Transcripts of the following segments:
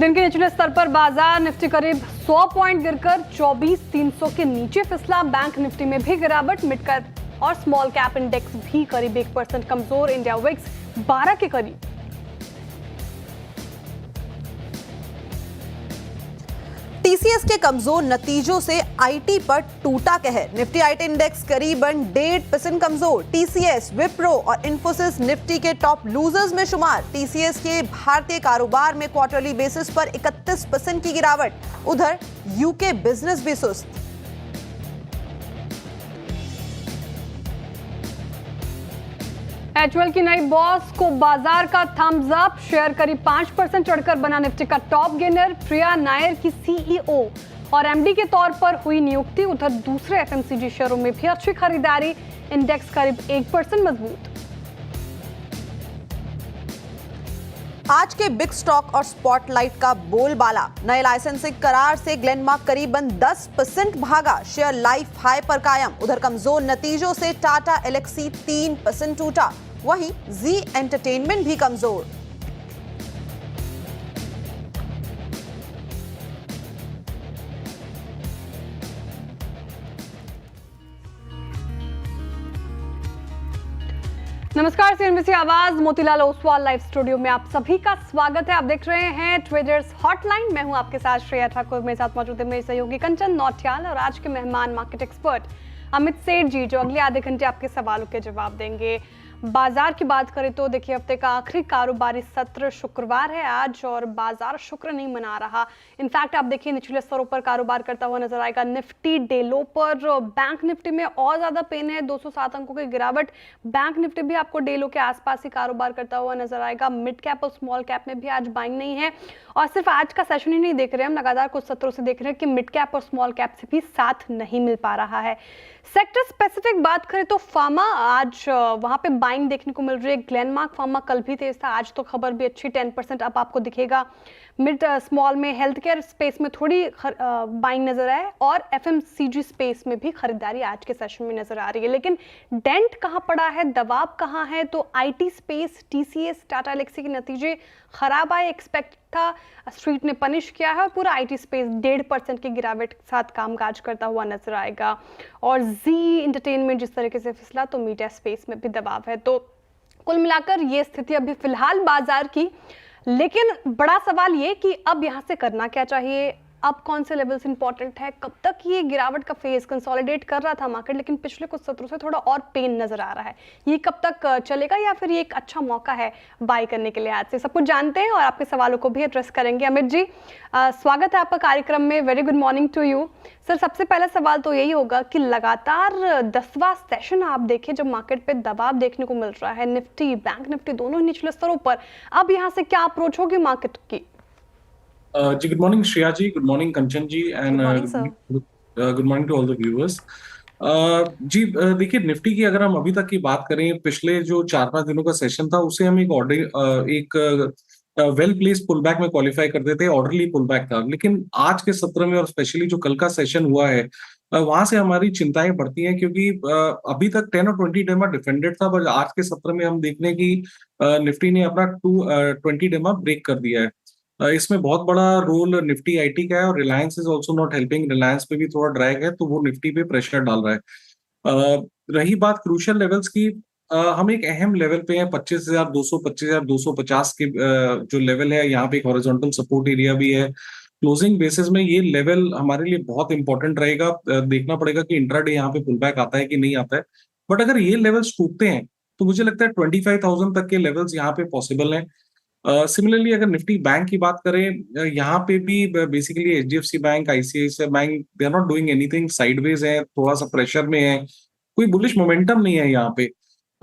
दिन के निचले स्तर पर बाजार निफ्टी करीब 100 पॉइंट गिरकर 24,300 के नीचे फिसला। बैंक निफ्टी में भी गिरावट। मिड कैप और स्मॉल कैप इंडेक्स भी करीब 1% कमजोर। इंडिया विक्स 12 के करीब। टीसीएस के कमजोर नतीजों से आईटी पर टूटा कहर। निफ्टी आईटी इंडेक्स करीबन 1.5% कमजोर। टीसीएस, विप्रो और इंफोसिस निफ्टी के टॉप लूजर्स में शुमार। टीसीएस के भारतीय कारोबार में क्वार्टरली बेसिस पर 31% की गिरावट। उधर यूके बिजनेस भी सुस्त। एचयूएल की नई बॉस को बाजार का थम्स अप। शेयर करीब 5% चढ़कर बना निफ्टी का टॉप गेनर। प्रिया नायर की सीईओ और एमडी के तौर पर हुई नियुक्ति। उधर दूसरे एफएमसीजी शेयरों में भी अच्छी खरीदारी। इंडेक्स करीब 1% मजबूत। आज के बिग स्टॉक और स्पॉटलाइट का बोलबाला। नए लाइसेंसिंग करार से ग्लेनमार्क करीबन 10% भागा। शेयर लाइफ हाई पर कायम। उधर कमजोर नतीजों से टाटा एलेक्सी 3% टूटा। वहीं जी एंटरटेनमेंट भी कमजोर। नमस्कार, सीएनबीसी आवाज मोतीलाल ओसवाल लाइव स्टूडियो में आप सभी का स्वागत है। आप देख रहे हैं ट्रेडर्स हॉटलाइन। मैं हूं आपके साथ श्रेया ठाकुर। मेरे साथ मौजूद है मेरे सहयोगी कंचन नौटियाल और आज के मेहमान मार्केट एक्सपर्ट अमित सेठ जी, जो अगले आधे घंटे आपके सवालों के जवाब देंगे। बाजार की बात करें तो देखिए, हफ्ते का आखिरी कारोबारी सत्र शुक्रवार है आज और बाजार शुक्र नहीं मना रहा। इनफैक्ट आप देखिए निचले स्तरों पर कारोबार करता हुआ नजर आएगा। निफ्टी डे लो पर। बैंक निफ्टी में और ज्यादा पेन है, 207 अंकों की गिरावट। बैंक निफ्टी भी आपको डे लो के आसपास ही कारोबार करता हुआ नजर आएगा। मिड कैप और स्मॉल कैप में भी आज बाइंग नहीं है। और सिर्फ आज का सेशन ही नहीं देख रहे हैं, हम लगातार कुछ सत्रों से देख रहे हैं कि मिड कैप और स्मॉल कैप से भी साथ नहीं मिल पा रहा है। सेक्टर स्पेसिफिक बात करें तो फार्मा आज वहां पे बाइंग देखने को मिल रही है। ग्लेनमार्क फार्मा कल भी तेज था, आज तो खबर भी अच्छी 10% अप आपको दिखेगा। मिड स्मॉल में हेल्थ केयर स्पेस में थोड़ी बाइंग नजर आए और एफएमसीजी स्पेस में भी खरीदारी आज के सेशन में नजर आ रही है। लेकिन डेंट कहां पड़ा है, दबाव कहां है, तो IT space, TCS, Tata Elxsi के नतीजे खराब आए, एक्सपेक्ट था, स्ट्रीट ने पनिश किया है और पूरा आईटी स्पेस 1.5% की गिरावट के साथ कामकाज करता हुआ नजर आएगा। और जी एंटरटेनमेंट जिस तरीके से फिसला तो मीडिया स्पेस में भी दबाव है। तो कुल मिलाकर ये स्थिति अभी फिलहाल बाजार की। लेकिन बड़ा सवाल ये कि अब यहाँ से करना क्या चाहिए, अब कौन से लेवल्स इंपॉर्टेंट है, कब तक ये गिरावट का फेज कंसोलिडेट कर रहा था मार्केट, लेकिन पिछले कुछ सत्रों से थोड़ा और पेन नजर आ रहा है। ये कब तक चलेगा या फिर ये एक अच्छा मौका है बाय करने के लिए? आज से सब कुछ जानते हैं और आपके सवालों को भी एड्रेस करेंगे। अमित जी, स्वागत है आपका कार्यक्रम में। Very good morning to you sir. सबसे पहला सवाल तो यही होगा कि लगातार 10वां सेशन आप देखें जब मार्केट पे दबाव देखने को मिल रहा है, निफ्टी बैंक निफ्टी दोनों निचले स्तरों पर, अब यहाँ से क्या अप्रोच होगी मार्केट की? जी, good morning Shreya ji, good morning Kanchan ji, and good morning to all the viewers. जी, देखिए निफ्टी की अगर हम अभी तक की बात करें, पिछले जो 4-5 दिनों का सेशन था उसे हम एक वेल प्लेस पुल बैक में क्वालिफाई करते थे, ऑर्डरली पुल बैक था। लेकिन आज के सत्र में और स्पेशली जो कल का सेशन हुआ है, वहां से हमारी चिंताएं बढ़ती हैं, क्योंकि अभी तक 10 और 20 डेमा डिफेंडेड था, पर आज के सत्र में हम देखने की निफ्टी ने अपना 20 डेमा ब्रेक कर दिया है। इसमें बहुत बड़ा रोल निफ्टी आईटी का है और Reliance is also not helping. Reliance पे भी थोड़ा ड्रैग है, तो वो निफ्टी पे प्रेशर डाल रहा है। रही बात क्रूशियल लेवल्स की, हम एक अहम लेवल पे हैं, 25,200 25,250 के जो लेवल है, यहाँ पे एक हॉरिजॉन्टल सपोर्ट एरिया भी है। क्लोजिंग बेसिस में ये लेवल हमारे लिए बहुत इंपॉर्टेंट रहेगा। देखना पड़ेगा कि इंट्राडे यहाँ पे पुल बैक आता है कि नहीं आता है। बट अगर ये लेवल्स टूटते हैं तो मुझे लगता है 25,000 तक के लेवल्स यहाँ पे पॉसिबल हैं। सिमिलरली अगर निफ्टी बैंक की बात करें, यहाँ पे भी basically HDFC bank, ICICI bank, they are not doing anything, sideways है, थोड़ा सा प्रेशर में है, कोई बुलिश मोमेंटम नहीं है यहाँ पे।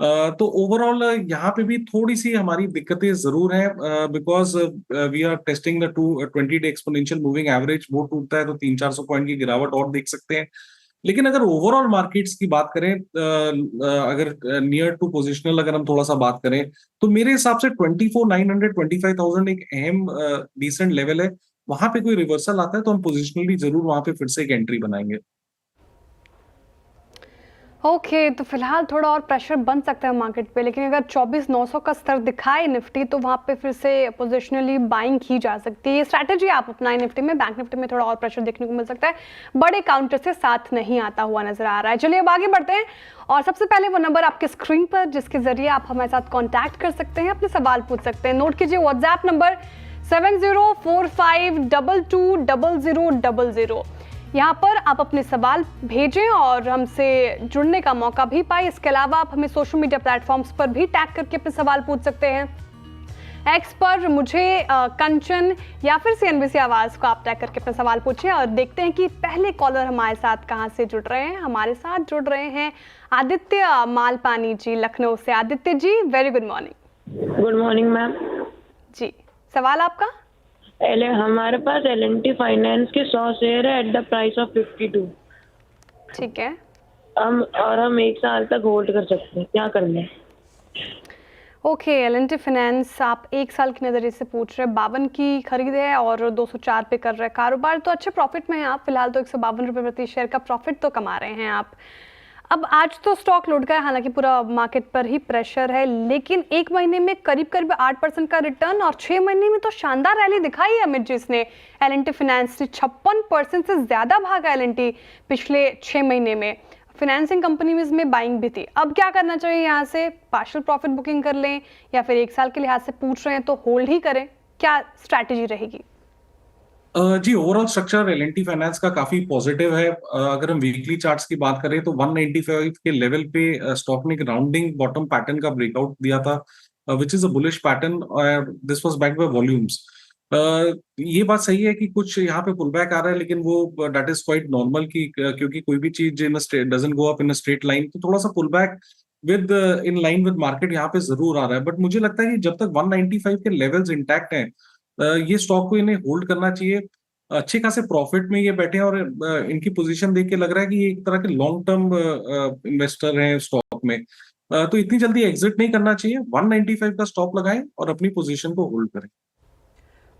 तो ओवरऑल यहाँ पे भी थोड़ी सी हमारी दिक्कतें जरूर हैं, because we are testing the 20 day exponential moving average. वो टूटता है तो 300-400 पॉइंट की गिरावट और देख सकते हैं। लेकिन अगर ओवरऑल मार्केट्स की बात करें, अगर नियर टू पोजिशनल अगर हम थोड़ा सा बात करें, तो मेरे हिसाब से 24,900 25,000 एक अहम डिसेंट लेवल है। वहां पे कोई रिवर्सल आता है तो हम पोजिशनली जरूर वहां पे फिर से एक एंट्री बनाएंगे। ओके, तो फिलहाल थोड़ा और प्रेशर बन सकता है मार्केट पे, लेकिन अगर 24,900 का स्तर दिखाए निफ्टी तो वहाँ पे फिर से पोजिशनली बाइंग की जा सकती है। ये स्ट्रैटेजी आप अपनाएं निफ्टी में। बैंक निफ्टी में थोड़ा और प्रेशर देखने को मिल सकता है, बड़े काउंटर से साथ नहीं आता हुआ नजर आ रहा है। चलिए अब आगे बढ़ते हैं और सबसे पहले वो नंबर आपके स्क्रीन पर जिसके जरिए आप हमारे साथ कॉन्टैक्ट कर सकते हैं, अपने सवाल पूछ सकते हैं। नोट कीजिए व्हाट्सएप नंबर 7045220000। यहाँ पर आप अपने सवाल भेजें और हमसे जुड़ने का मौका भी पाए। इसके अलावा आप हमें सोशल मीडिया प्लेटफॉर्म्स पर भी टैग करके अपने सवाल पूछ सकते हैं। एक्स पर मुझे कंचन या फिर CNBC आवाज को आप टैग करके अपना सवाल पूछें और देखते हैं कि पहले कॉलर हमारे साथ कहाँ से जुड़ रहे हैं। हमारे साथ जुड़ रहे हैं आदित्य मालपानी जी लखनऊ से। Aditya ji, very good morning. Good morning ma'am ji, सवाल आपका? हमारे पास L&T फाइनेंस के 100 शेयर है एट द प्राइस ऑफ 52। ठीक है, हम 1 साल तक होल्ड कर सकते हैं, क्या करना है? ओके, L&T फाइनेंस आप 1 साल के नज़रिए से पूछ रहे हैं। 52 की खरीद है और 204 पे कर रहे हैं कारोबार, तो अच्छे प्रॉफिट में हैं आप। फिलहाल तो 152 रुपये प्रति शेयर का प्रॉफिट तो कमा रहे हैं आप। अब आज तो स्टॉक लुढ़का है, हालांकि पूरा मार्केट पर ही प्रेशर है, लेकिन 1 महीने में करीब 8% का रिटर्न और 6 महीने में तो शानदार रैली दिखाई है अमित जी इसने। L&T फाइनेंस ने 56% से ज्यादा भागा L&T पिछले 6 महीने में। फाइनेंसिंग कंपनीज में बाइंग भी थी। अब क्या करना चाहिए? यहाँ से पार्शियल प्रॉफिट बुकिंग कर लें या फिर 1 साल के लिहाज से पूछ रहे हैं तो होल्ड ही करें? क्या स्ट्रैटेजी रहेगी? जी, ओवरऑल स्ट्रक्चर L&T फाइनेंस का काफी पॉजिटिव है। अगर हम वीकली चार्ट्स की बात करें तो 195 के लेवल पे स्टॉक ने एक राउंडिंग बॉटम पैटर्न का ब्रेकआउट दिया था, which is a bullish pattern. This was backed by volumes. ये बात सही है कि कुछ यहाँ पे पुल बैक आ रहा है, लेकिन वो दैट इज क्वाइट नॉर्मल कि क्योंकि कोई भी चीज doesn't go up in a straight line, तो थोड़ा सा pull back with in line with market यहाँ पे जरूर आ रहा है। बट मुझे लगता है कि जब तक 195 के लेवल्स इंटैक्ट हैं, ये स्टॉक को इन्हें होल्ड करना चाहिए। अच्छे खासे प्रॉफिट में ये बैठे हैं और इनकी पोजीशन देख के लग रहा है कि ये एक तरह के लॉन्ग टर्म इन्वेस्टर हैं स्टॉक में। तो इतनी जल्दी एग्जिट नहीं करना चाहिए। 195 का स्टॉप लगाएं और अपनी पोजीशन को होल्ड करें।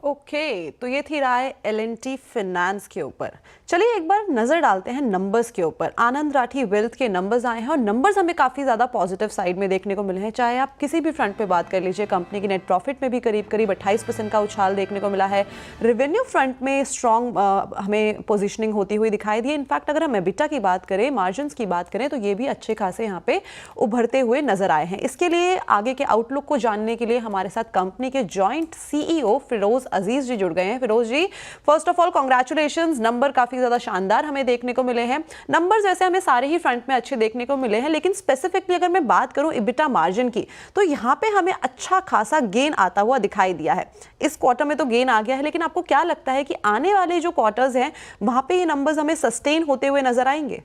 ओके, तो ये थी राय L&T फाइनेंस के ऊपर। चलिए एक बार नजर डालते हैं नंबर्स के ऊपर। आनंद राठी वेल्थ के नंबर्स आए हैं और नंबर्स हमें काफी ज्यादा पॉजिटिव साइड में देखने को मिले हैं। चाहे आप किसी भी फ्रंट पे बात कर लीजिए, कंपनी की नेट प्रॉफिट में भी करीब 28% का उछाल देखने को मिला है। रेवेन्यू फ्रंट में स्ट्रॉन्ग हमें पोजिशनिंग होती हुई दिखाई दी है। इनफैक्ट अगर हम एबिटा की बात करें, मार्जिन की बात करें, तो ये भी अच्छे खासे यहाँ पे उभरते हुए नजर आए हैं। इसके लिए आगे के आउटलुक को जानने के लिए हमारे साथ कंपनी के जॉइंट CEO फिरोज अजीज जी जुड़ गए हैं। Firoz ji, first of all congratulations, number काफी ज्यादा शानदार हमें देखने को मिले हैं। नंबर्स वैसे हमें सारे ही फ्रंट में अच्छे देखने को मिले हैं, लेकिन स्पेसिफिकली अगर मैं बात करूं EBITDA मार्जिन की, तो यहां पे हमें अच्छा खासा गेन आता हुआ दिखाई दिया है। इस क्वार्टर में तो गेन आ गया है, लेकिन आपको क्या लगता है कि आने वाले जो क्वार्टर्स हैं वहां पे ये नंबर्स हमें सस्टेन होते हुए नजर आएंगे?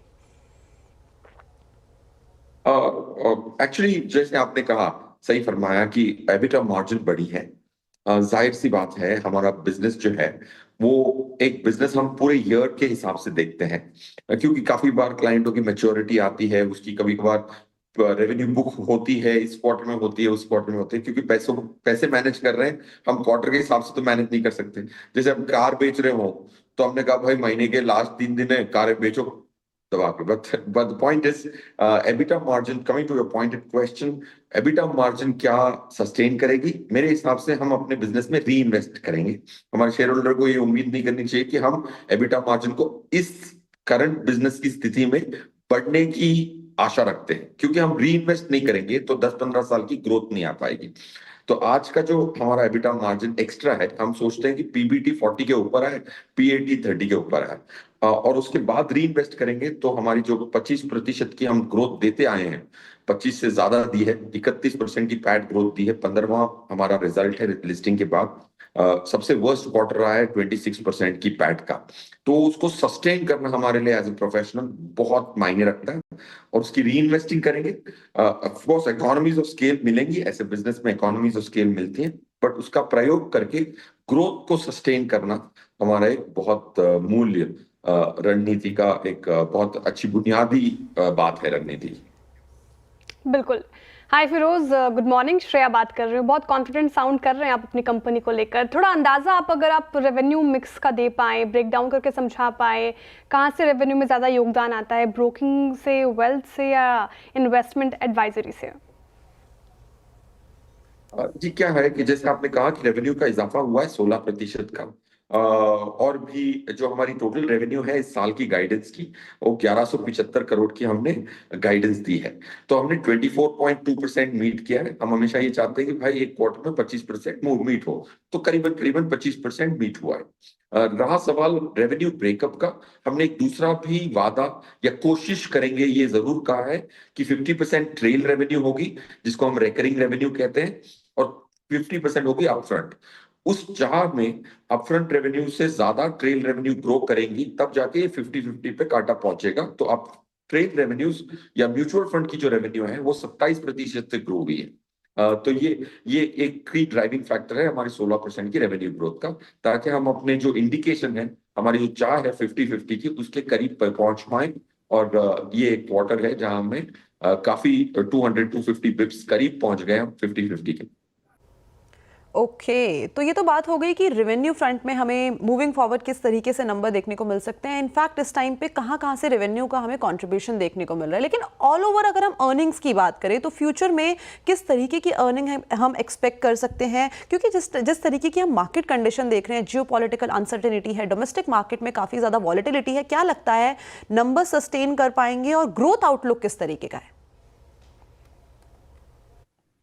एक्चुअली जैसे आपने कहा, सही फरमाया कि एबिटा मार्जिन बड़ी है। जाहिर सी बात है, हमारा बिजनेस जो है वो एक बिजनेस हम पूरे ईयर के हिसाब से देखते हैं, क्योंकि काफी बार क्लाइंटों की मैच्योरिटी आती है, उसकी कभी कभार रेवेन्यू बुक होती है, इस क्वार्टर में होती है, उस क्वार्टर में होती है, क्योंकि पैसे मैनेज कर रहे हैं हम क्वार्टर के हिसाब से तो मैनेज नहीं कर सकते। जैसे हम कार बेच रहे हो तो हमने कहा भाई महीने के लास्ट 3 दिन है, कारें बेचो दबा के। but the point is, EBITDA margin, coming to your pointed question, EBITDA margin क्या सस्टेन करेगी? मेरे हिसाब से हम अपने बिजनेस में री इन्वेस्ट करेंगे। हमारे शेयर होल्डर को ये उम्मीद नहीं करनी चाहिए कि हम EBITDA मार्जिन को इस करंट बिजनेस की स्थिति में बढ़ने की आशा रखते हैं, क्योंकि हम री इन्वेस्ट नहीं करेंगे तो 10-15 साल की ग्रोथ नहीं आ पाएगी। तो आज का जो हमारा EBITDA मार्जिन एक्स्ट्रा है, हम सोचते हैं कि PBT 40 के ऊपर है, PAT 30 के ऊपर है, और उसके बाद री इन्वेस्ट करेंगे तो हमारी जो 25% की हम ग्रोथ देते आए हैं, 25 से ज्यादा दी है, 31% की पैट ग्रोथ दी है, 15वां हमारा रिजल्ट है लिस्टिंग के बाद। सबसे वर्स्ट क्वार्टर रहा है 26% की पैट का। तो उसको सस्टेन करना हमारे लिए एज ए प्रोफेशनल बहुत मायने रखता है, और उसकी री इन्वेस्टिंग करेंगे। Of course economies of scale मिलेंगी, ऐसे बिजनेस में इकोनॉमीज ऑफ स्केल मिलती है, बट उसका प्रयोग करके ग्रोथ को सस्टेन करना हमारा एक बहुत मूल्य रणनीति का एक बहुत अच्छी बुनियादी बात है रणनीति। बिल्कुल। हाय फिरोज, गुड मॉर्निंग। श्रेया बात कर रही हूँ। बहुत कॉन्फिडेंट साउंड कर रहे हैं आप अपनी कंपनी को लेकर। थोड़ा अंदाजा आप अगर आप रेवेन्यू मिक्स का दे पाए, ब्रेक डाउन करके समझा पाए, कहाँ से रेवेन्यू में ज़्यादा योगदान आता है, ब्रोकिंग से, वेल्थ से या इन्वेस्टमेंट एडवाइजरी से? जी क्या है कि जैसे आपने कहा कि रेवेन्यू का इजाफा हुआ है 16% का। और भी जो हमारी टोटल रेवेन्यू है इस साल की गाइडेंस की, वो 1175 करोड़ की हमने गाइडेंस दी है। तो हमने 24.2% मीट किया है। हम हमेशा ये चाहते हैं कि भाई एक क्वार्टर में 25% मीट हो, तो करीबन करीबन 25% मीट हुआ है। रहा सवाल रेवेन्यू ब्रेकअप का, हमने एक दूसरा भी वादा या कोशिश करेंगे, ये जरूर कहा है कि 50% ट्रेल रेवेन्यू होगी, जिसको हम रेकरिंग रेवेन्यू कहते हैं, और 50% होगी अपफ्रंट। उस चाह में अपफ्रंट रेवेन्यू से ज्यादा ट्रेल रेवेन्यू ग्रो करेंगी, तब जाके ये 50-50 पे काटा पहुंचेगा। तो अब ट्रेल रेवेन्यूज या म्यूचुअल फंड की जो रेवेन्यू है वो 27% से ग्रो हुई है। तो ये एक की ड्राइविंग फैक्टर है हमारी 16% की रेवेन्यू ग्रोथ का, ताकि हम अपने जो इंडिकेशन है, हमारी जो चाह है 50-50 की, उसके करीब पहुंच पाए। और ये एक क्वार्टर है जहां हमें काफी 200-250 बिप्स करीब पहुंच गए हम 50-50 के। ओके, तो ये तो बात हो गई कि रेवेन्यू फ्रंट में हमें मूविंग फॉरवर्ड किस तरीके से नंबर देखने को मिल सकते हैं। इनफैक्ट इस टाइम पे कहाँ कहाँ से रेवेन्यू का हमें कंट्रीब्यूशन देखने को मिल रहा है। लेकिन ऑल ओवर अगर हम अर्निंग्स की बात करें तो फ्यूचर में किस तरीके की अर्निंग हम एक्सपेक्ट कर सकते हैं? क्योंकि जिस तरीके की हम मार्केट कंडीशन देख रहे हैं, जियोपॉलिटिकल अनसर्टेनिटी है, डोमेस्टिक मार्केट में काफ़ी ज़्यादा वॉलेटिलिटी है, क्या लगता है नंबर सस्टेन कर पाएंगे और ग्रोथ आउटलुक किस तरीके का है?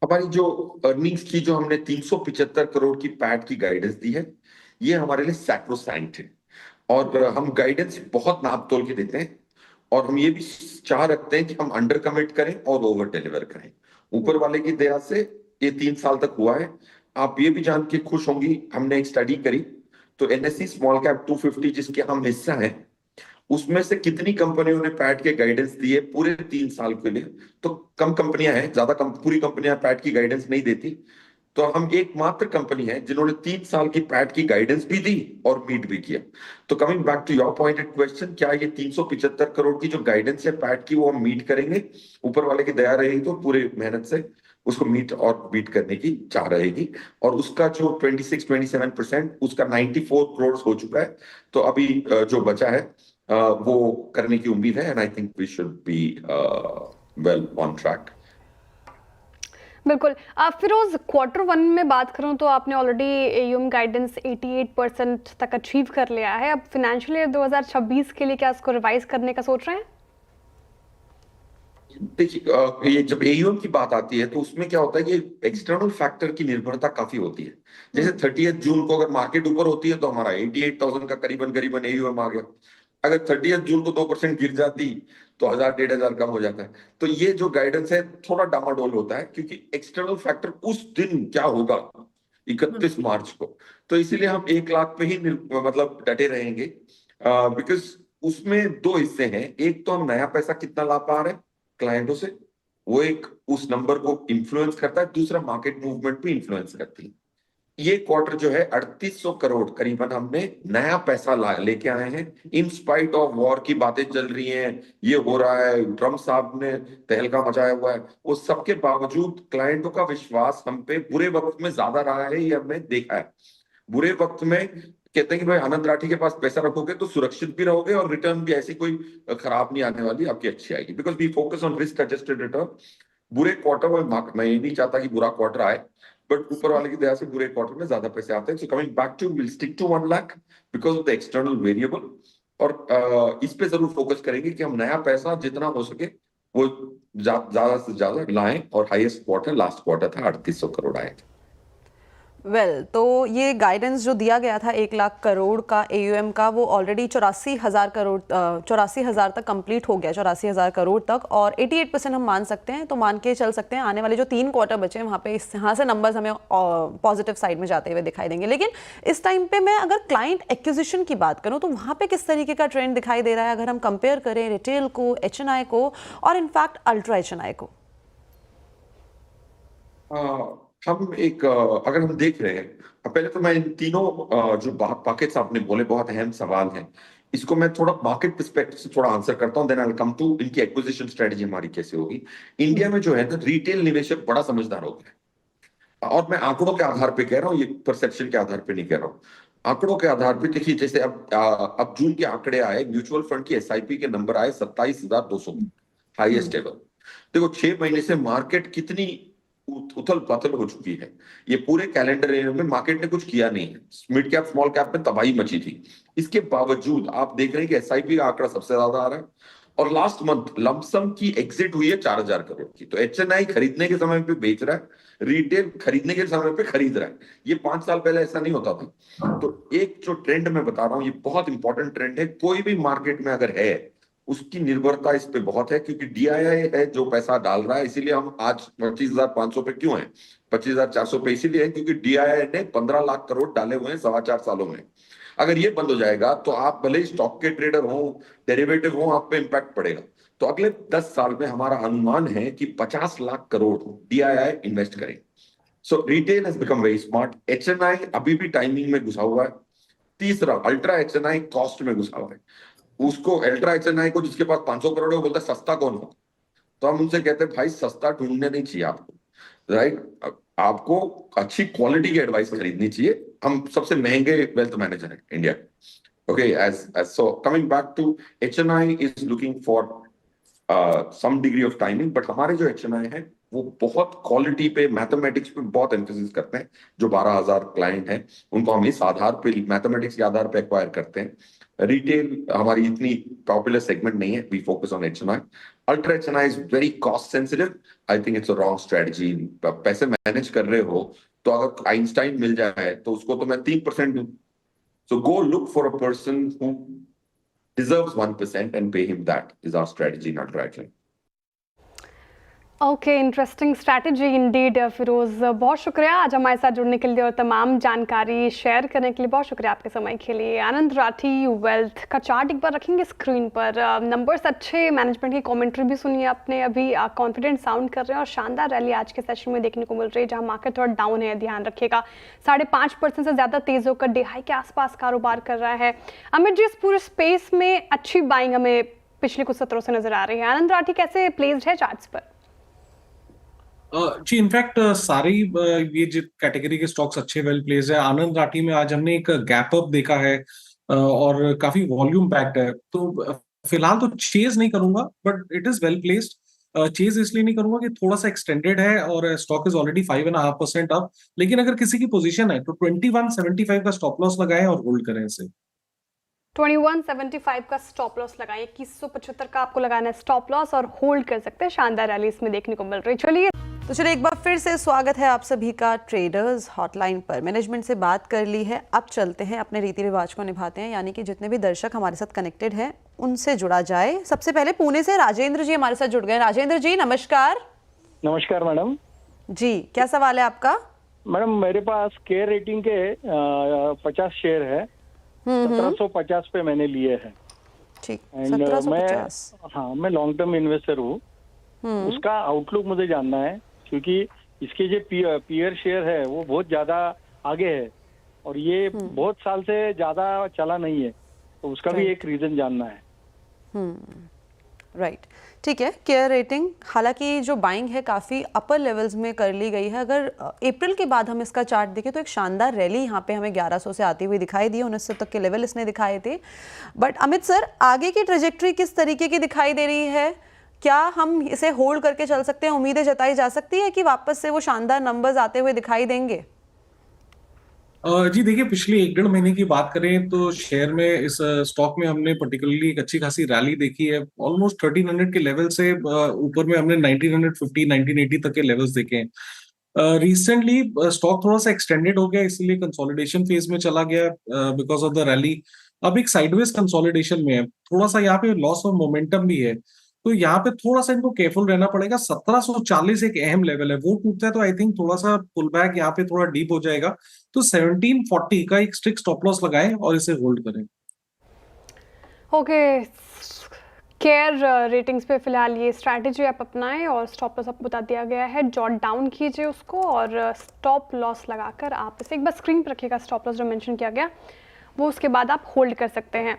हमारी जो अर्निंग्स की जो हमने 375 करोड़ की पैट की गाइडेंस दी है, ये हमारे लिए सैक्रोसैंक्ट है। और हम गाइडेंस बहुत नाप तोल के देते हैं, और हम ये भी चाह रखते हैं कि हम अंडर कमिट करें और ओवर डिलीवर करें। ऊपर वाले की दया से ये 3 साल तक हुआ है। आप ये भी जान के खुश होंगी, हमने एक स्टडी करी, तो एनएससी स्मॉल कैप 250 जिसके हम हिस्सा हैं, उसमें से कितनी कंपनियों ने पैट के गाइडेंस दिए पूरे 3 साल के लिए? तो कम कंपनियां हैं, ज्यादा पूरी कंपनियां पैट की गाइडेंस नहीं देती। तो हम एकमात्र कंपनी है जिन्होंने 3 साल की पैट की गाइडेंस भी दी और मीट भी किया। तो coming back to your pointed question, क्या ये 375 करोड़ की जो गाइडेंस है पैट की, वो हम मीट करेंगे? ऊपर वाले की दया रहेगी तो पूरे मेहनत से उसको मीट और बीट करने की चाह रहेगी। और उसका जो 26-27% उसका 94 करोड़ हो चुका है। तो अभी जो बचा है वो करने की उम्मीद है, and I think we should be well on track. बिल्कुल। फिरोज, क्वार्टर वन में बात करूं तो आपने ऑलरेडी एयूएम गाइडेंस 88% तक अचीव कर लिया है। अब फाइनेंशियल ईयर 2026 के लिए क्या इसको रिवाइज करने का सोच रहे हैं? देखिए, ये जब एयूएम की बात आती है तो उसमें क्या होता है कि एक्सटर्नल फैक्टर की निर्भरता काफी होती है। जैसे 30 जून को अगर मार्केट ऊपर होती है तो हमारा 88,000 का करीबन करीबन एयूएम आ गया। अगर 30 जून को 2% गिर जाती तो 1,000-1,500 कम हो जाता है। तो ये जो गाइडेंस है थोड़ा डामाडोल होता है, क्योंकि एक्सटर्नल फैक्टर उस दिन क्या होगा 31 मार्च को, तो इसीलिए हम 1 लाख पे ही मतलब डटे रहेंगे। बिकॉज उसमें दो हिस्से हैं, एक तो हम नया पैसा कितना ला पा रहे हैं क्लाइंटों से, वो एक उस नंबर को इन्फ्लुएंस करता है, दूसरा मार्केट मूवमेंट भी इन्फ्लुएंस करती है। ये क्वार्टर जो है 3800 करोड़ करीबन हमने नया पैसा लेके आए हैं। इन स्पाइट ऑफ वॉर की बातें चल रही हैं, ये हो रहा है, ट्रम्प साहब ने तहलका मचाया हुआ है, वो सबके बावजूद क्लाइंटों का विश्वास हम पे बुरे वक्त में ज्यादा रहा है, ये हमने देखा है। बुरे वक्त में कहते हैं कि भाई आनंद राठी के पास पैसा रखोगे तो सुरक्षित भी रहोगे और रिटर्न भी ऐसी कोई खराब नहीं आने वाली, आपकी अच्छी आएगी, because we focus on risk adjusted return. बुरे क्वार्टर में मैं ये नहीं चाहता कि बुरा क्वार्टर आए, बट ऊपर वाले की दया से बुरे क्वार्टर में ज्यादा पैसे आते हैं। So coming back to, will stick to 1 lakh because of the external variable. और इस पे जरूर फोकस करेंगे कि हम नया पैसा जितना हो सके वो ज्यादा से ज्यादा लाएं, और हाईएस्ट क्वार्टर लास्ट क्वार्टर था 3800 करोड़ आए। तो ये गाइडेंस जो दिया गया था 1 लाख करोड़ का एयूएम का, वो ऑलरेडी 84,000 तक कंप्लीट हो गया, 84,000 करोड़ तक, और 88% हम मान सकते हैं। तो मान के चल सकते हैं आने वाले जो 3 क्वार्टर बचे हैं वहाँ पे यहाँ से नंबर्स हमें पॉजिटिव साइड में जाते हुए दिखाई देंगे। लेकिन इस टाइम पे मैं अगर क्लाइंट एक्विजिशन की बात करूँ तो वहाँ पे किस तरीके का ट्रेंड दिखाई दे रहा है, अगर हम कंपेयर करें रिटेल को, HNI को और इनफैक्ट अल्ट्रा HNI को? हम एक अगर हम देख रहे हैं, पहले तो मैं इन तीनों जो पॉकेट्स आपने बोले बहुत अहम सवाल हैं, इसको मैं थोड़ा मार्केट पर्सपेक्टिव से थोड़ा आंसर करता हूं, then I will come to इनकी एक्विजिशन स्ट्रेटजी हमारी कैसे होगी। इंडिया में जो है ना, रिटेल निवेशक बड़ा समझदार हो गया है। और मैं आंकड़ों के आधार पे कह रहा हूँ, ये परसेप्शन के आधार पे नहीं कह रहा हूँ। आंकड़ों के आधार पे देखिए, जैसे अब जून के आंकड़े आए, म्यूचुअल फंड की एसआईपी के नंबर आए 27,200, हाईएस्ट एवर। देखो 6 महीने से मार्केट कितनी उथल पाथल हो चुकी है। ये पूरे कैलेंडर ईयर में मार्केट ने कुछ किया नहीं है। मिड कैप स्मॉल कैप में तबाही मची थी। इसके बावजूद आप देख रहे हैं कि एसआईपी का आंकड़ा सबसे ज्यादा आ रहा है, और लास्ट मंथ लमसम की एग्जिट हुई है 4,000 करोड़ की। तो एचएनआई खरीदने के समय पे बेच रहा है, रिटेल खरीदने के समय पे खरीद रहा है। ये 5 साल पहले ऐसा नहीं होता था। तो एक जो ट्रेंड मैं बता रहा हूँ, ये बहुत इंपॉर्टेंट ट्रेंड है। कोई भी मार्केट में अगर है, उसकी निर्भरता इस पे बहुत है, क्योंकि डीआईआई है जो पैसा डाल रहा है। इसीलिए हम आज 25,500 पे क्यों हैं, 25,400 पे इसीलिए है क्योंकि डीआईआई ने 15 लाख करोड़ डाले हुए हैं 4.25 सालों में। अगर ये बंद हो जाएगा तो आप भले ही स्टॉक के ट्रेडर हो, डेरिवेटिव हो, आप पे इंपैक्ट पड़ेगा। तो अगले 10 साल में हमारा अनुमान है कि 50 लाख करोड़ डीआईआई इन्वेस्ट करें। So retail has become very smart. HNI अभी भी टाइमिंग में घुसा हुआ है। तीसरा, अल्ट्रा एचएनआई कॉस्ट में घुसा हुआ है। उसको अल्ट्रा एचएनआई को जिसके पास 500 करोड़ है, वो बोलता है सस्ता कौन हो। तो हम उनसे कहते हैं भाई सस्ता ढूंढने नहीं चाहिए आपको, राइट। आपको अच्छी क्वालिटी की एडवाइस खरीदनी चाहिए। हम सबसे महंगे वेल्थ मैनेजर हैं India. Okay, as so coming back to HNI is looking for some degree of timing, but हमारे जो एचएनआई है वो बहुत क्वालिटी पे, मैथमेटिक्स पे बहुत एम्फेसिस करते हैं। जो 12,000 क्लाइंट हैं उनको हम इस आधार पे, मैथमेटिक्स के आधार पे एक्वायर करते हैं। रिटेल हमारी इतनी पॉपुलर सेगमेंट नहीं है। We focus on HNI. Ultra HNI is very cost sensitive. I think it's a wrong strategy. पैसे मैनेज कर रहे हो तो अगर आइंस्टाइन मिल जाए तो उसको तो मैं 3% दूं। So go look for a person who deserves 1% and pay him. That is our strategy in Ultra Action. Okay, interesting strategy indeed Firoz. बहुत शुक्रिया आज हमारे साथ जुड़ने के लिए और तमाम जानकारी शेयर करने के लिए। बहुत शुक्रिया आपके समय के लिए। आनंद राठी, वेल्थ का चार्ट एक बार रखेंगे स्क्रीन पर। नंबर्स अच्छे, मैनेजमेंट की कमेंट्री भी सुनी आपने अभी, कॉन्फिडेंट साउंड कर रहे हैं और शानदार रैली आज के सेशन में देखने को मिल रही है, जहां मार्केट थोड़ा डाउन है, ध्यान रखिएगा। 5.5% से ज़्यादा तेज होकर डिहाई के आसपास कारोबार कर रहा है। अमित जी, इस पूरे स्पेस में अच्छी बाइंग हमें पिछले कुछ सत्रों से नजर आ रही है। आनंद राठी कैसे प्लेस्ड है चार्ट्स पर? जी, इनफैक्ट सारी ये जो कैटेगरी के स्टॉक्स अच्छे वेल प्लेस है। आनंद राठी में आज हमने एक गैप अप देखा है और काफी वॉल्यूम पैक्ड है। तो फिलहाल तो चेज नहीं करूंगा, but it is well placed. Chase इसलिए नहीं करूंगा कि थोड़ा सा एक्सटेंडेड है और स्टॉक इज ऑलरेडी 5.5% अप। लेकिन अगर किसी की पोजीशन है तो 21.75 का स्टॉप लॉस लगाएं और होल्ड करें इसे। 21.75 का स्टॉप लॉस लगाएं, 2175 का आपको लगाना है स्टॉप लॉस और होल्ड कर सकते हैं। शानदार रैली इसमें देखने को मिल रही है। चलिए एक बार फिर से स्वागत है आप सभी का ट्रेडर्स हॉटलाइन पर। मैनेजमेंट से बात कर ली है, अब चलते हैं अपने रीति रिवाज को निभाते हैं, यानी कि जितने भी दर्शक हमारे साथ कनेक्टेड हैं उनसे जुड़ा जाए। सबसे पहले पुणे से राजेंद्र जी हमारे साथ जुड़ गए। राजेंद्र जी नमस्कार। नमस्कार मैडम जी, क्या सवाल है आपका? मैडम मेरे पास केयर रेटिंग के 50 शेयर है। 1750 पे मैंने लिए हैं। ठीक, एंड 1750। मैं लॉन्ग टर्म इन्वेस्टर हूँ। उसका आउटलुक मुझे जानना है, क्योंकि इसके जो पीयर शेयर है वो बहुत ज्यादा आगे है और ये बहुत साल से ज्यादा चला नहीं है, तो उसका भी एक रीजन जानना है। राइट, ठीक है। केयर रेटिंग, हालांकि जो बाइंग है काफ़ी अपर लेवल्स में कर ली गई है। अगर अप्रैल के बाद हम इसका चार्ट देखें तो एक शानदार रैली यहाँ पे हमें 1100 से आती हुई दिखाई दी, 1900 तक के लेवल इसने दिखाए थे। बट अमित सर, आगे की ट्रेजेक्ट्री किस तरीके की दिखाई दे रही है? क्या हम इसे होल्ड करके चल सकते हैं? उम्मीदें जताई जा सकती है कि वापस से वो शानदार नंबर्स आते हुए दिखाई देंगे? जी देखिए, पिछले 1-1.5 महीने की बात करें तो शेयर में, इस स्टॉक में हमने पर्टिकुलरली एक अच्छी खासी रैली देखी है। ऑलमोस्ट 1300 के लेवल से ऊपर में हमने 1950, 1980 तक के लेवल्स देखे हैं। रिसेंटली स्टॉक थोड़ा सा एक्सटेंडेड हो गया, इसलिए कंसोलिडेशन फेज में चला गया बिकॉज ऑफ द रैली। अब एक साइडवेज कंसोलिडेशन में है, थोड़ा सा यहाँ पे लॉस ऑफ मोमेंटम भी है। तो यहाँ पे थोड़ा सा इनको केयरफुल रहना पड़ेगा। 1740 एक अहम लेवल है, वो टूटता है तो आई थिंक थोड़ा सा पुल बैक यहाँ पे थोड़ा डीप हो जाएगा। तो 1740 का एक स्ट्रिक्ट स्टॉप लॉस लगाएं और इसे होल्ड करें। ओके, केयर रेटिंग्स पे फिलहाल ये स्ट्रैटेजी आप अपनाएं और स्टॉप लॉस आपको बता दिया गया है, जॉट डाउन कीजिए उसको और स्टॉप लॉस लगाकर आप इसे एक बार स्क्रीन पर रखिएगा। स्टॉप लॉस जो मेंशन किया गया वो उसके बाद आप होल्ड कर सकते हैं।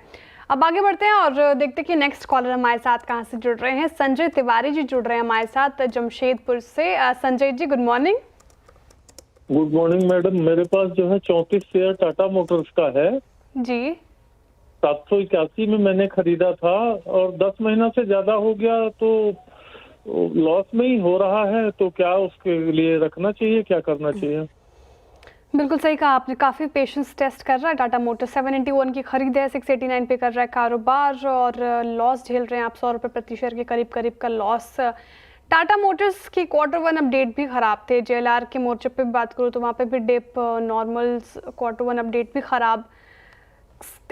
अब आगे बढ़ते हैं और देखते हैं कि नेक्स्ट कॉलर हमारे साथ कहाँ से जुड़ रहे हैं। संजय तिवारी जी जुड़ रहे हैं हमारे साथ जमशेदपुर से। Sanjay ji, good morning. Good morning madam. मेरे पास जो है 34 शेयर टाटा मोटर्स का है जी। 781 में मैंने खरीदा था और 10 महीना से ज्यादा हो गया, तो लॉस में ही हो रहा है। तो क्या उसके लिए रखना चाहिए, क्या करना चाहिए? बिल्कुल सही कहा आपने, काफ़ी पेशेंस टेस्ट कर रहा है टाटा मोटर। 781 की खरीद है, 689 पे कर रहा है कारोबार और लॉस झेल रहे हैं आप 100 रुपये प्रति शेयर के करीब का लॉस। टाटा मोटर्स की Q1 अपडेट भी ख़राब थे। JLR के मोर्चे पे भी बात करूँ तो वहाँ पे भी डिप, नॉर्मल Q1 अपडेट भी ख़राब।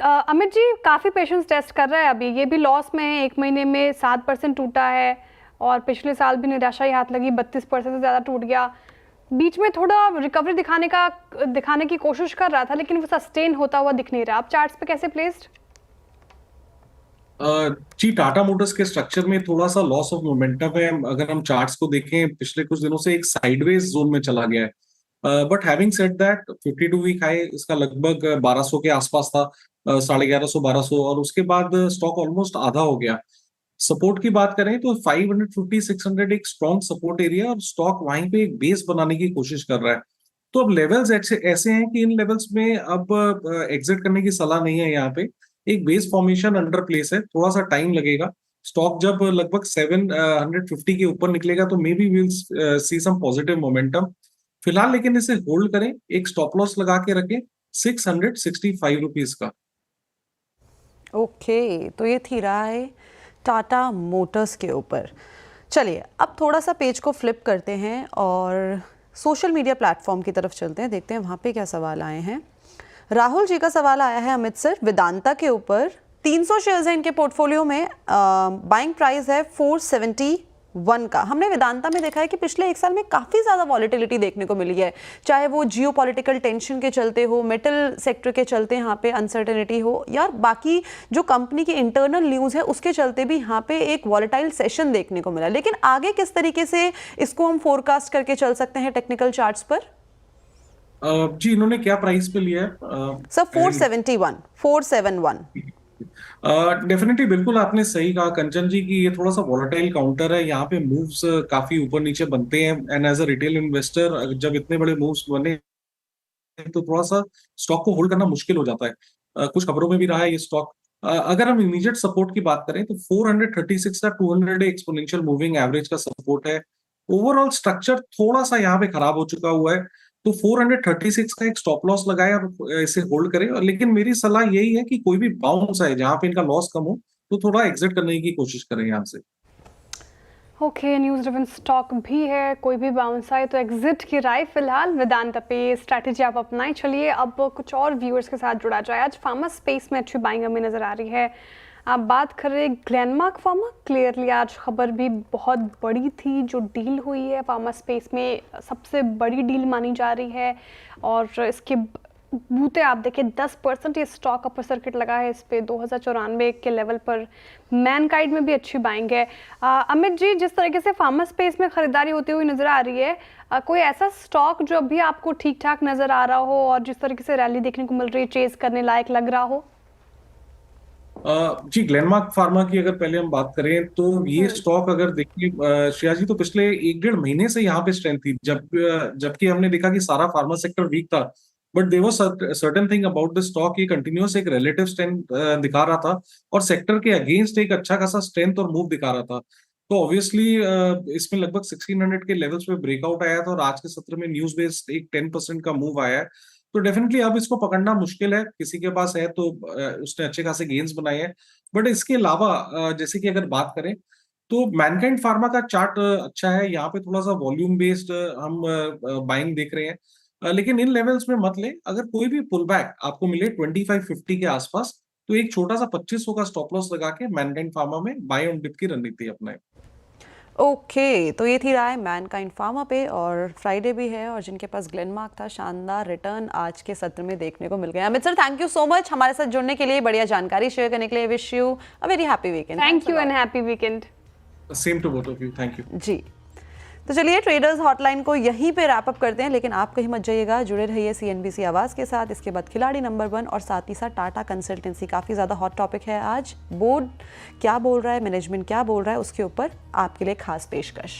अमित जी काफ़ी पेशेंस टेस्ट कर रहा है अभी, ये भी लॉस में है। 1 महीने में 7% टूटा है और पिछले साल भी निराशा ही हाथ लगी, 32% से ज़्यादा टूट गया। बीच में थोड़ा रिकवरी दिखाने की कोशिश कर रहा था, लेकिन वो सस्टेन होता हुआ दिख नहीं रहा। आप चार्ट्स पे कैसे प्लेस्ड? जी, टाटा मोटर्स के स्ट्रक्चर में थोड़ा सा लॉस ऑफ मोमेंटम है। अगर हम चार्ट्स को देखें पिछले कुछ दिनों से एक साइडवेज जोन में चला गया है। But having said that 52 week high इसका लगभग 1200 के आसपास था, 1150 1200, और उसके बाद स्टॉक ऑलमोस्ट आधा हो गया। सपोर्ट की बात करें तो 550 600 एक स्ट्रॉन्ग सपोर्ट एरिया और स्टॉक वहीं पे एक बेस बनाने की कोशिश कर रहा है। तो अब लेवल्स ऐसे हैं कि इन लेवल्स में अब एग्जिट करने की सलाह नहीं है। यहाँ पे एक बेस फॉर्मेशन अंडर प्लेस है, थोड़ा सा टाइम लगेगा। स्टॉक जब लगभग 750 के ऊपर निकलेगा तो maybe will see some positive momentum. फिलहाल लेकिन इसे होल्ड करें, एक स्टॉप लॉस लगा के रखें 665 रुपीज का। ओके, तो ये थी राय टाटा मोटर्स के ऊपर। चलिए अब थोड़ा सा पेज को फ्लिप करते हैं और सोशल मीडिया प्लेटफॉर्म की तरफ चलते हैं, देखते हैं वहाँ पे क्या सवाल आए हैं। राहुल जी का सवाल आया है अमित सर, वेदांता के ऊपर 300 शेयर्स हैं इनके पोर्टफोलियो में, बाइंग प्राइस है 471 का। हमने वेदांता में देखा है कि पिछले 1 साल में काफ़ी ज़्यादा वॉलेटिलिटी देखने को मिली है, चाहे वो जियोपॉलिटिकल टेंशन के चलते हो, मेटल सेक्टर के चलते यहाँ पे अनसर्टेनिटी हो, या बाकी जो कंपनी की इंटरनल न्यूज़ है उसके चलते भी यहाँ पे एक वॉलेटाइल सेशन देखने को मिला। लेकिन आगे किस तरीके से इसको हम फोरकास्ट करके चल सकते हैं टेक्निकल चार्ट्स पर? जी, इन्होंने क्या प्राइस पे लिया है? सर 471। डेफिनेटली, बिल्कुल आपने सही कहा कंचन जी की ये थोड़ा सा वॉलेटाइल काउंटर है। यहाँ पे मूव्स काफी ऊपर नीचे बनते हैं and as a retail investor जब इतने बड़े मूव्स बने तो थोड़ा सा स्टॉक को होल्ड करना मुश्किल हो जाता है। कुछ खबरों में भी रहा है ये स्टॉक। अगर हम इमीडिएट सपोर्ट की बात करें तो 436 का 200 एक्सपोनेंशियल मूविंग एवरेज का सपोर्ट है। ओवरऑल स्ट्रक्चर थोड़ा सा यहाँ पे खराब हो चुका हुआ है, तो 436 का एक स्टॉप लॉस लगाए और इसे होल्ड करें। और लेकिन मेरी सलाह यही है कि कोई भी बाउंस आए जहां पे इनका लॉस कम हो तो थोड़ा एग्जिट करने की कोशिश करें यहाँ से। ओके, न्यूज़ ड्रिवन स्टॉक भी है, कोई भी बाउंस आए तो एग्जिट की राय फिलहाल वेदांता पे स्ट्रैटेजी आप अपनाएं। चलिए अब कुछ और व्यूअर्स के साथ जुड़ा जाए। आज फार्मा स्पेस में अच्छी बाइंग हमें नजर आ रही है। आप बात कर रहे हैं ग्लेनमार्क फार्मा, क्लियरली आज खबर भी बहुत बड़ी थी। जो डील हुई है फार्मा स्पेस में सबसे बड़ी डील मानी जा रही है और इसके बूते आप देखिए 10% ये स्टॉक अपर सर्किट लगा है इस पे 2094 के लेवल पर। मैनकाइंड में भी अच्छी बाइंग है। अमित जी, जिस तरीके से फार्मा स्पेस में खरीदारी होती हुई नजर आ रही है, कोई ऐसा स्टॉक जो अभी आपको ठीक ठाक नजर आ रहा हो और जिस तरीके से रैली देखने को मिल रही है चेज करने लायक लग रहा हो? जी, ग्लेनमार्क फार्मा की अगर पहले हम बात करें तो ये स्टॉक अगर देखिए श्रेया जी, तो पिछले 1-1.5 महीने से यहाँ पे स्ट्रेंथ थी, जबकि हमने देखा कि सारा फार्मा सेक्टर वीक था। But there was certain thing about the stock, ये कंटिन्यूअस एक रिलेटिव स्ट्रेंथ दिखा रहा था और सेक्टर के अगेंस्ट एक अच्छा खासा स्ट्रेंथ और मूव दिखा रहा था। तो ऑब्वियसली इसमें लगभग 1600 के लेवल्स पे ब्रेकआउट आया था और आज के सत्र में न्यूज बेस्ड एक 10% का मूव आया है। तो डेफिनेटली अब इसको पकड़ना मुश्किल है, किसी के पास है तो उसने अच्छे खासे गेन्स बनाए हैं। बट इसके अलावा जैसे कि अगर बात करें तो मैनकाइंड फार्मा का चार्ट अच्छा है, यहाँ पे थोड़ा सा वॉल्यूम बेस्ड हम बाइंग देख रहे हैं। लेकिन इन लेवल्स में मत लें। अगर कोई भी पुल बैक आपको मिले 2550 के आसपास तो एक छोटा सा 2500 का स्टॉप लॉस लगा के मैनकाइंड फार्मा में बाय ऑन डिप की रणनीति अपनाएं। ओके, तो ये थी राय मैनकाइंड फार्मा पे और फ्राइडे भी है और जिनके पास ग्लेनमार्क था, शानदार रिटर्न आज के सत्र में देखने को मिल गया। Amit sir, thank you so much हमारे साथ जुड़ने के लिए, बढ़िया जानकारी शेयर करने के लिए। Wish you a very happy weekend. Thank you and happy weekend. Same to both of you, thank you ji. तो चलिए ट्रेडर्स हॉटलाइन को यहीं पे रैप अप करते हैं, लेकिन आप कहीं मत जाइएगा, जुड़े रहिए CNBC आवाज़ के साथ। इसके बाद खिलाड़ी नंबर 1 और साथ ही साथ टाटा कंसल्टेंसी, काफ़ी ज़्यादा हॉट टॉपिक है आज। बोर्ड क्या बोल रहा है, मैनेजमेंट क्या बोल रहा है, उसके ऊपर आपके लिए खास पेशकश।